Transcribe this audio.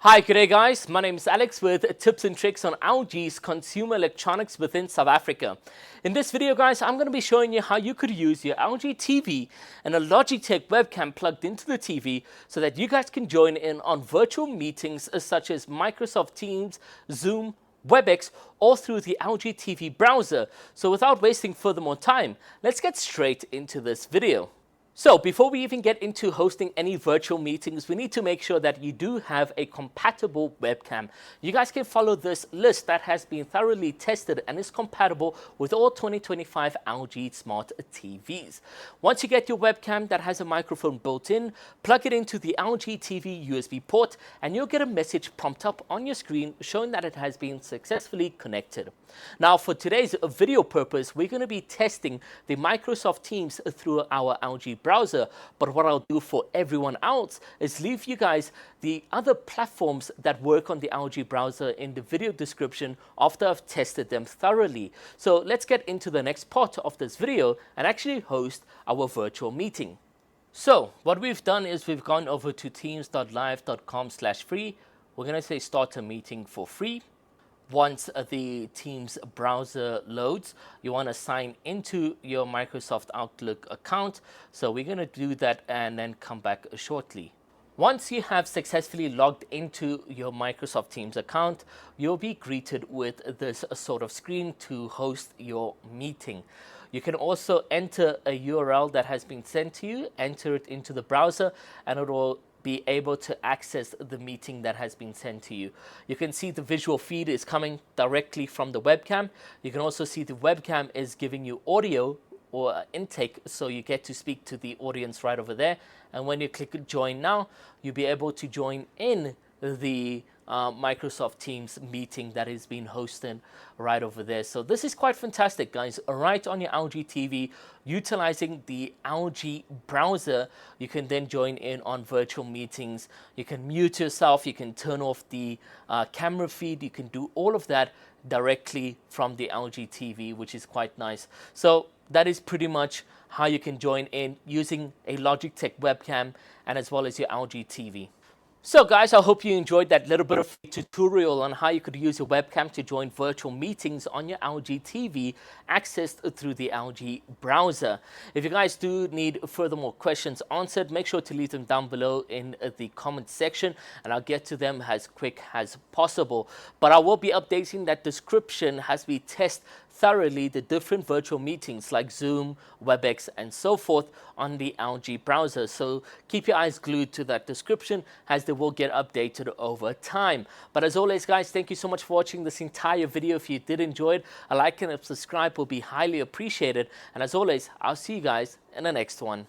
Hi, good day guys. My name is Alex with tips and tricks on LG's consumer electronics within South Africa. In this video guys, I'm going to be showing you how you could use your LG TV and a Logitech webcam plugged into the TV so that you guys can join in on virtual meetings such as Microsoft Teams, Zoom, webex, or through the LG TV browser. So without wasting further more time, let's get straight into this video. So before we even get into hosting any virtual meetings, we need to make sure that you do have a compatible webcam. You guys can follow this list that has been thoroughly tested and is compatible with all 2025 LG smart TVs. Once you get your webcam that has a microphone built in, plug it into the LG TV USB port and you'll get a message prompt up on your screen showing that it has been successfully connected. Now for today's video purpose, we're going to be testing the Microsoft Teams through our LG browser, but what I'll do for everyone else is leave you guys the other platforms that work on the LG browser in the video description after I've tested them thoroughly. So let's get into the next part of this video and actually host our virtual meeting. So what we've done is we've gone over to teams.live.com/free. We're going to say start a meeting for free. Once the Teams browser loads, you want to sign into your Microsoft Outlook account. So we're going to do that and then come back shortly. Once you have successfully logged into your Microsoft Teams account, you'll be greeted with this sort of screen to host your meeting. You can also enter a URL that has been sent to you, enter it into the browser, and it will be able to access the meeting that has been sent to you. You can see the visual feed is coming directly from the webcam. You can also see the webcam is giving you audio or intake, so you get to speak to the audience right over there. And when you click join now, you'll be able to join in the Microsoft Teams meeting that is being hosted right over there. So this is quite fantastic, guys. Right on your LG TV, utilizing the LG browser, you can then join in on virtual meetings. You can mute yourself, you can turn off the camera feed, you can do all of that directly from the LG TV, which is quite nice. So that is pretty much how you can join in using a Logitech webcam and as well as your LG TV. So guys, I hope you enjoyed that little bit of tutorial on how you could use your webcam to join virtual meetings on your LG TV accessed through the LG browser. If you guys do need furthermore questions answered, make sure to leave them down below in the comment section and I'll get to them as quick as possible. But I will be updating that description as we test thoroughly the different virtual meetings like Zoom, webex, and so forth on the LG browser. So keep your eyes glued to that description as they will get updated over time. But as always, guys, thank you so much for watching this entire video. If you did enjoy it, a like and a subscribe will be highly appreciated. And as always, I'll see you guys in the next one.